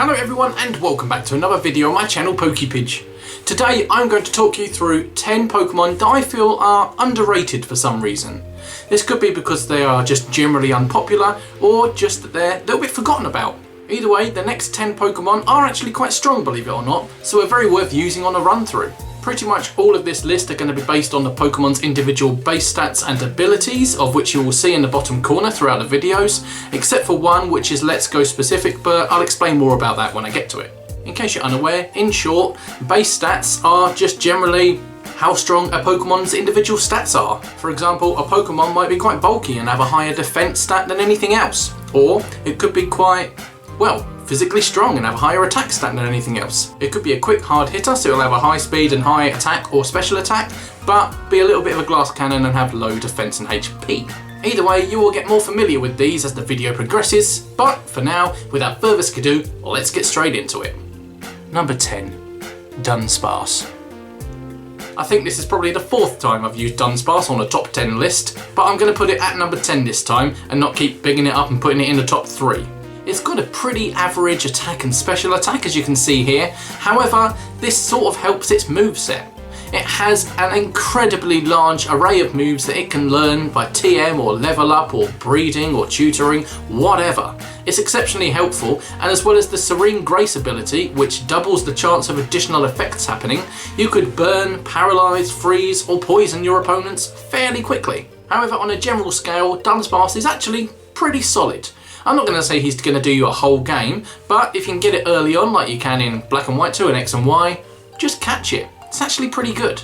Hello everyone and welcome back to another video on my channel PokePidge. Today I'm going to talk you through 10 Pokemon that I feel are underrated for some reason. This could be because they are just generally unpopular or just that they're a little bit forgotten about. Either way, the next 10 Pokemon are actually quite strong, believe it or not, so are very worth using on a run through. Pretty much all of this list are going to be based on the Pokemon's individual base stats and abilities, of which you will see in the bottom corner throughout the videos, except for one which is Let's Go specific, but I'll explain more about that when I get to it. In case you're unaware, in short, base stats are just generally how strong a Pokemon's individual stats are. For example, a Pokemon might be quite bulky and have a higher defense stat than anything else, or it could be quite, well, physically strong and have a higher attack stat than anything else. It could be a quick hard hitter, so it'll have a high speed and high attack or special attack, but be a little bit of a glass cannon and have low defense and HP. Either way, you will get more familiar with these as the video progresses, but for now, without further ado, let's get straight into it. Number 10, Dunsparce. I think this is probably the fourth time I've used Dunsparce on a top 10 list, but I'm going to put it at number 10 this time and not keep bigging it up and putting it in the top 3. It's got a pretty average attack and special attack, as you can see here. However, this sort of helps its moveset. It has an incredibly large array of moves that it can learn by TM or level up or breeding or tutoring, whatever. It's exceptionally helpful, and as well as the Serene Grace ability, which doubles the chance of additional effects happening, you could burn, paralyze, freeze or poison your opponents fairly quickly. However, on a general scale, Dunsparce is actually pretty solid. I'm not going to say he's going to do you a whole game, but if you can get it early on like you can in Black and White 2 and X and Y, just catch it. It's actually pretty good.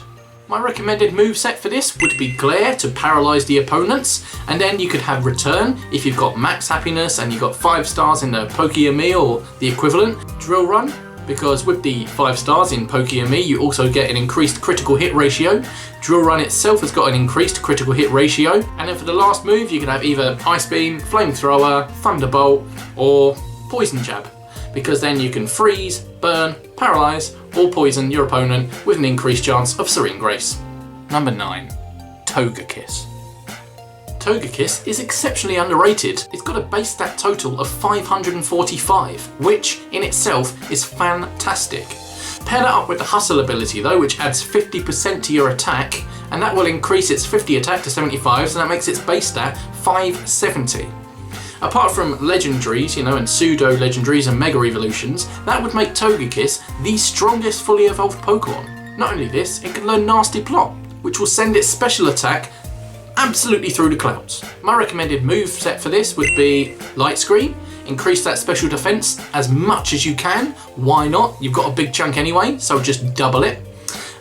My recommended moveset for this would be Glare to paralyze the opponents, and then you could have Return if you've got max happiness and you've got 5 stars in the Poke-Me or the equivalent. Drill Run, because with the 5 stars in Poke-Me you also get an increased critical hit ratio. Drill Run itself has got an increased critical hit ratio, and then for the last move you can have either Ice Beam, Flamethrower, Thunderbolt or Poison Jab, because then you can freeze, burn, paralyze or poison your opponent with an increased chance of Serene Grace. Number 9, Togekiss. Togekiss is exceptionally underrated. It's got a base stat total of 545, which in itself is fantastic. Pair that up with the Hustle ability though, which adds 50% to your attack, and that will increase its 50 attack to 75, so that makes its base stat 570. Apart from legendaries, and pseudo-legendaries and mega evolutions, that would make Togekiss the strongest fully evolved Pokemon. Not only this, it can learn Nasty Plot, which will send its special attack absolutely through the clouds. My recommended move set for this would be Light Screen. Increase that special defense as much as you can. Why not? You've got a big chunk anyway, so just double it.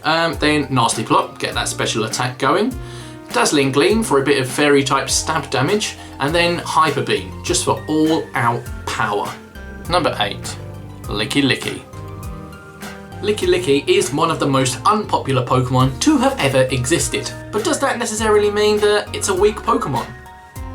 Then Nasty Plot, get that special attack going. Dazzling Gleam for a bit of fairy type stab damage, and then Hyper Beam just for all out power. Number 8, Licky. Licky is one of the most unpopular Pokemon to have ever existed. But does that necessarily mean that it's a weak Pokemon?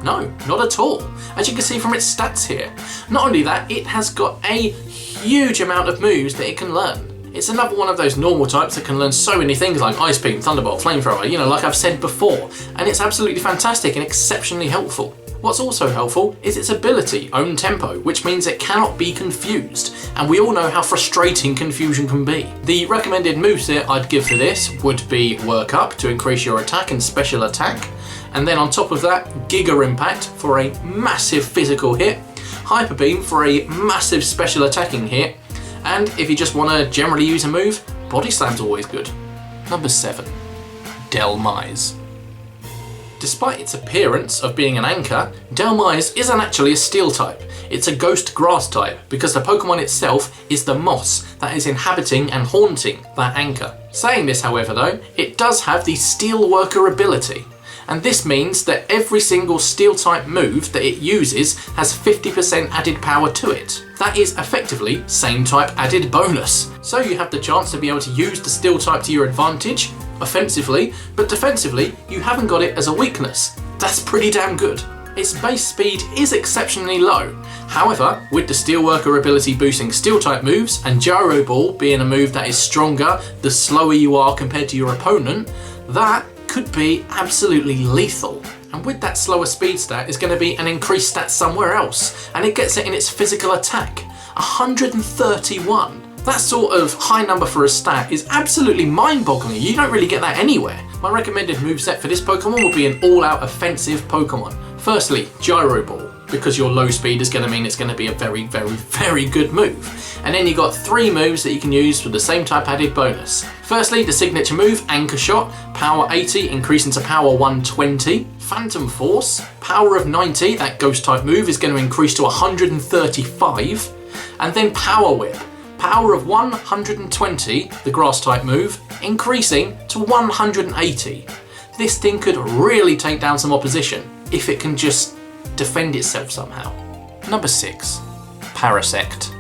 No, not at all. As you can see from its stats here. Not only that, it has got a huge amount of moves that it can learn. It's another one of those normal types that can learn so many things like Ice Beam, Thunderbolt, Flamethrower, like I've said before, and it's absolutely fantastic and exceptionally helpful. What's also helpful is its ability, Own Tempo, which means it cannot be confused, and we all know how frustrating confusion can be. The recommended moveset I'd give for this would be Work Up to increase your attack and special attack, and then on top of that, Giga Impact for a massive physical hit, Hyper Beam for a massive special attacking hit, and if you just want to generally use a move, Body Slam's always good. Number 7, Delmas. Despite its appearance of being an anchor, Delmas isn't actually a steel type. It's a ghost grass type, because the Pokemon itself is the moss that is inhabiting and haunting that anchor. Saying this, however, though, it does have the Steel Worker ability. And this means that every single steel type move that it uses has 50% added power to it. That is effectively same type added bonus. So you have the chance to be able to use the steel type to your advantage, offensively, but defensively you haven't got it as a weakness. That's pretty damn good. Its base speed is exceptionally low. However, with the Steel Worker ability boosting steel type moves and Gyro Ball being a move that is stronger the slower you are compared to your opponent, that could be absolutely lethal. And with that slower speed stat is going to be an increased stat somewhere else, and it gets it in its physical attack. 131. That sort of high number for a stat is absolutely mind-boggling. You don't really get that anywhere. My recommended moveset for this Pokemon would be an all-out offensive Pokemon. Firstly, Gyro Ball, because your low speed is going to mean it's going to be a very, very, very good move. And then you got 3 moves that you can use with the same type added bonus. Firstly, the signature move, Anchor Shot, power 80, increasing to power 120. Phantom Force, power of 90, that ghost type move is going to increase to 135. And then Power Whip, power of 120, the grass type move, increasing to 180. This thing could really take down some opposition if it can just defend itself somehow. Number 6, Parasept.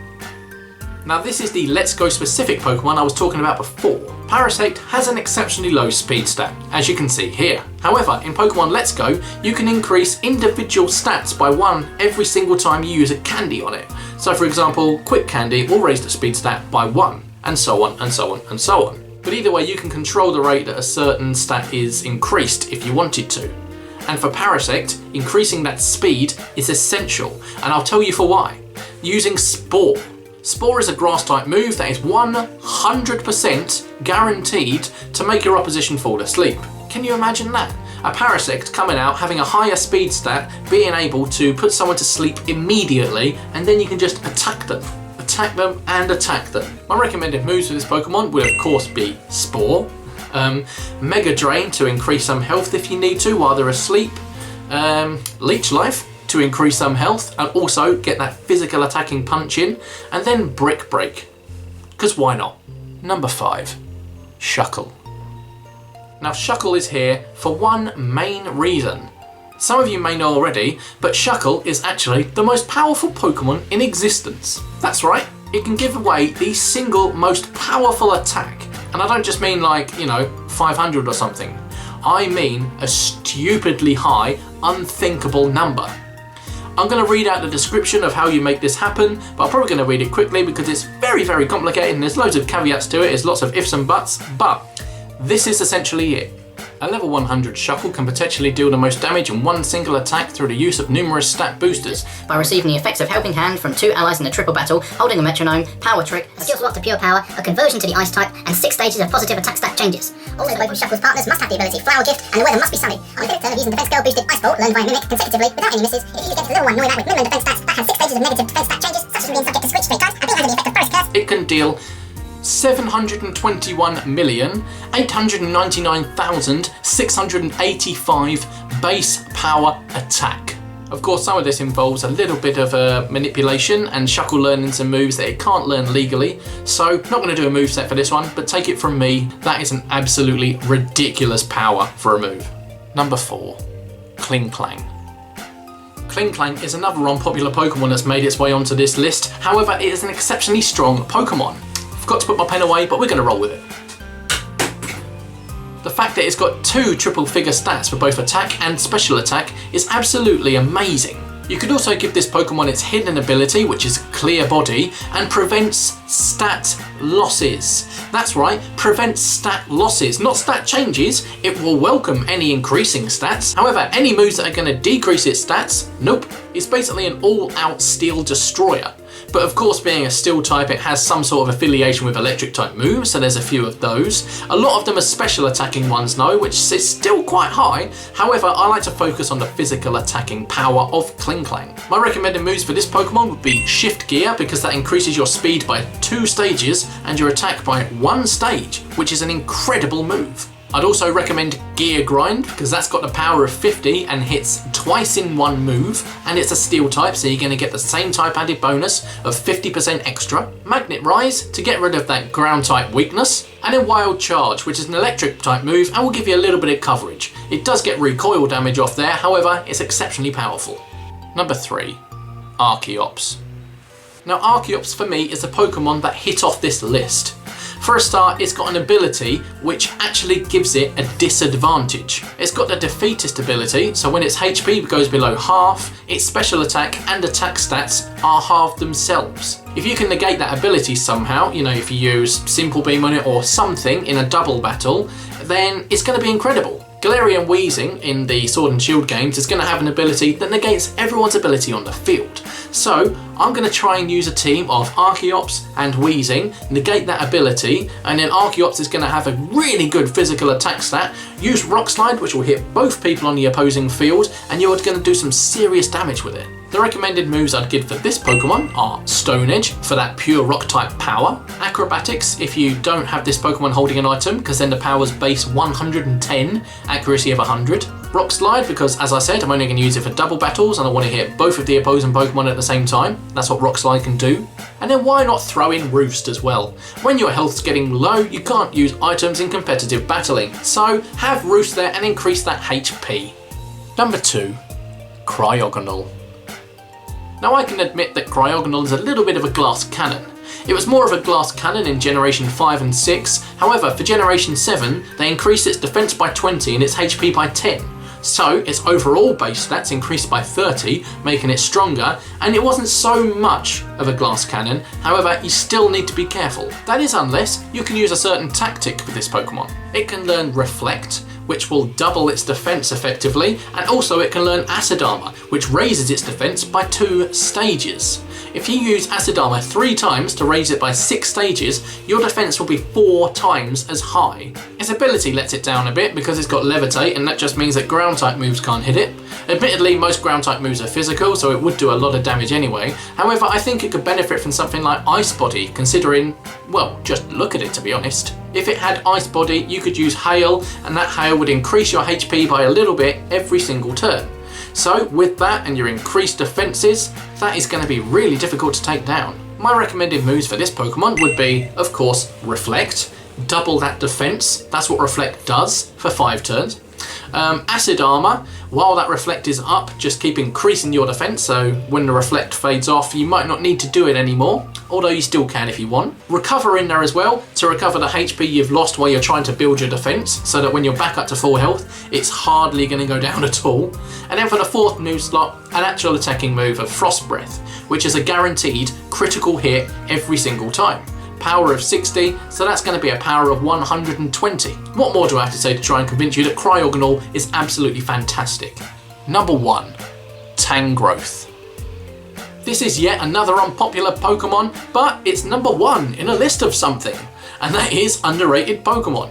Now this is the Let's Go specific Pokemon I was talking about before. Parasept has an exceptionally low speed stat, as you can see here. However, in Pokemon Let's Go, you can increase individual stats by 1 every single time you use a candy on it. So for example, Quick Candy will raise the speed stat by 1, and so on, and so on, and so on. But either way, you can control the rate that a certain stat is increased if you wanted to. And for Parasept, increasing that speed is essential, and I'll tell you for why. Using Spore. Spore is a grass type move that is 100% guaranteed to make your opposition fall asleep. Can you imagine that? A Parasept coming out, having a higher speed stat, being able to put someone to sleep immediately, and then you can just attack them. Attack them and attack them. My recommended moves for this Pokemon would of course be Spore, Mega Drain to increase some health if you need to while they're asleep, Leech Life to increase some health and also get that physical attacking punch in, and then Brick Break, because why not? Number 5, Shuckle. Now Shuckle is here for one main reason. Some of you may know already, but Shuckle is actually the most powerful Pokemon in existence. That's right, it can give away the single most powerful attack. And I don't just mean like, 500 or something. I mean a stupidly high, unthinkable number. I'm going to read out the description of how you make this happen, but I'm probably going to read it quickly because it's very, very complicated and there's loads of caveats to it, there's lots of ifs and buts, but this is essentially it. A level 100 Shuckle can potentially deal the most damage in one single attack through the use of numerous stat boosters. By receiving the effects of Helping Hand from 2 allies in a triple battle, holding a metronome, power trick, a skill swap to pure power, a conversion to the ice type, and 6 stages of positive attack stat changes. Also, both of Shuckle's partners must have the ability Flower Gift, and the weather must be sunny. On the fifth turn of using Defense Curl boosted Ice Bolt, learned by Mimic consecutively without any misses, if you use against a level 1 Noibat with minimum defense stats that has 6 stages of negative defense stat changes, such as being subject to switch 3 times, and being under the effect of Forest Curse, it can deal 721,899,685 base power attack. Of course, some of this involves a little bit of manipulation and Shuckle learning some moves that it can't learn legally, so not going to do a moveset for this one, but take it from me, that is an absolutely ridiculous power for a move. Number 4, Kling Klang. Kling Klang is another unpopular Pokemon that's made its way onto this list, however it is an exceptionally strong Pokemon. Forgot to put my pen away, but we're going to roll with it. The fact that it's got 2 triple figure stats for both attack and special attack is absolutely amazing. You could also give this Pokemon its hidden ability, which is Clear Body, and prevents stat losses. That's right, prevents stat losses, not stat changes. It will welcome any increasing stats. However, any moves that are going to decrease its stats, nope. It's basically an all-out steel destroyer. But of course, being a steel type, it has some sort of affiliation with electric type moves, so there's a few of those. A lot of them are special attacking ones though, which is still quite high. However, I like to focus on the physical attacking power of Kling Klang. My recommended moves for this Pokemon would be Shift Gear, because that increases your speed by 2 stages and your attack by 1 stage, which is an incredible move. I'd also recommend Gear Grind, because that's got the power of 50 and hits twice in one move, and it's a steel type, so you're going to get the same type added bonus of 50% extra. Magnet Rise to get rid of that ground type weakness, and then Wild Charge, which is an electric type move and will give you a little bit of coverage. It does get recoil damage off there, however, it's exceptionally powerful. Number 3, Archeops. Now Archeops for me is a Pokemon that hit off this list. For a start, it's got an ability which actually gives it a disadvantage. It's got the Defeatist ability, so when its HP goes below half, its special attack and attack stats are halved themselves. If you can negate that ability somehow, if you use Simple Beam on it or something in a double battle, then it's going to be incredible. Galarian Weezing in the Sword and Shield games is going to have an ability that negates everyone's ability on the field. So I'm going to try and use a team of Archeops and Weezing, negate that ability, and then Archeops is going to have a really good physical attack stat, use Rock Slide, which will hit both people on the opposing field, and you're going to do some serious damage with it. The recommended moves I'd give for this Pokemon are Stone Edge for that pure rock type power, Acrobatics if you don't have this Pokemon holding an item, because then the power's base 110, accuracy of 100. Rock Slide because, as I said, I'm only going to use it for double battles and I want to hit both of the opposing Pokemon at the same time. That's what Rock Slide can do. And then why not throw in Roost as well? When your health's getting low, you can't use items in competitive battling, so have Roost there and increase that HP. Number 2, Cryogonal. Now I can admit that Cryogonal is a little bit of a glass cannon. It was more of a glass cannon in Generation 5 and 6, however for Generation 7 they increased its defense by 20 and its HP by 10. So its overall base stats increased by 30, making it stronger, and it wasn't so much of a glass cannon, however you still need to be careful. That is unless you can use a certain tactic with this Pokemon. It can learn Reflect, which will double its defense effectively, and also it can learn Acid Armor, which raises its defense by 2 stages. If you use Acid Armor 3 times to raise it by 6 stages, your defense will be 4 times as high. Its ability lets it down a bit because it's got Levitate, and that just means that ground type moves can't hit it. Admittedly, most ground type moves are physical, so it would do a lot of damage anyway. However, I think it could benefit from something like Ice Body, considering, well, just look at it to be honest. If it had Ice Body, you could use Hail, and that Hail would increase your HP by a little bit every single turn. So with that and your increased defenses, that is going to be really difficult to take down. My recommended moves for this Pokemon would be, of course, Reflect, double that defense, that's what Reflect does for 5 turns. Acid Armor, while that Reflect is up, just keep increasing your defense, so when the Reflect fades off you might not need to do it anymore, although you still can if you want. Recover in there as well, to recover the HP you've lost while you're trying to build your defense, so that when you're back up to full health, it's hardly going to go down at all. And then for the 4th move slot, an actual attacking move of Frost Breath, which is a guaranteed critical hit every single time. Power of 60, so that's going to be a power of 120. What more do I have to say to try and convince you that Cryogonal is absolutely fantastic? Number 1, Tangrowth. This is yet another unpopular Pokemon, but it's number 1 in a list of something, and that is Underrated Pokémon.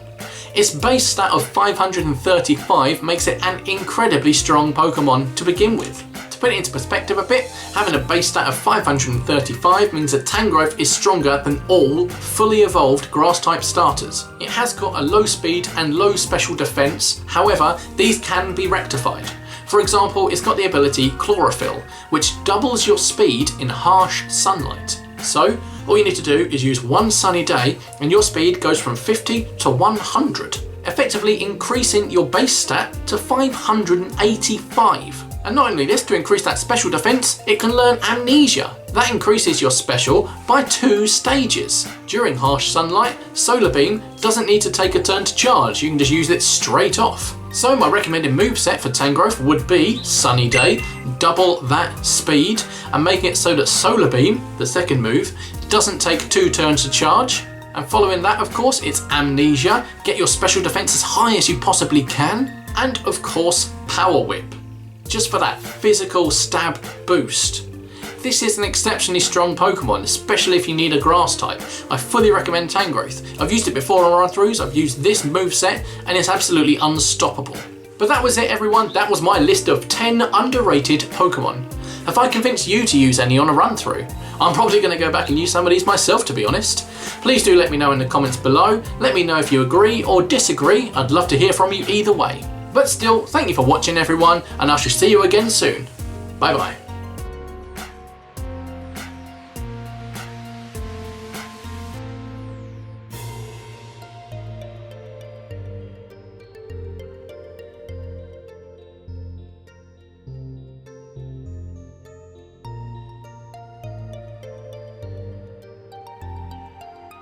Its base stat of 535 makes it an incredibly strong Pokemon to begin with. To put it into perspective a bit, having a base stat of 535 means that Tangrowth is stronger than all fully evolved grass-type starters. It has got a low speed and low special defense, however, these can be rectified. For example, it's got the ability Chlorophyll, which doubles your speed in harsh sunlight. So, all you need to do is use one sunny day and your speed goes from 50 to 100, effectively increasing your base stat to 585. And not only this, to increase that special defense, it can learn Amnesia. That increases your special by 2 stages. During harsh sunlight, Solar Beam doesn't need to take a turn to charge, you can just use it straight off. So my recommended moveset for Tangrowth would be Sunny Day, double that speed, and making it so that Solar Beam, the 2nd move, doesn't take 2 turns to charge. And following that, of course, it's Amnesia, get your special defense as high as you possibly can, and of course, Power Whip, just for that physical stab boost. This is an exceptionally strong Pokemon, especially if you need a grass type. I fully recommend Tangrowth. I've used it before on run-throughs, I've used this moveset, and it's absolutely unstoppable. But that was it everyone, that was my list of 10 underrated Pokemon. Have I convinced you to use any on a run-through? I'm probably going to go back and use some of these myself, to be honest. Please do let me know in the comments below, let me know if you agree or disagree, I'd love to hear from you either way. But still, thank you for watching everyone, and I shall see you again soon. Bye bye.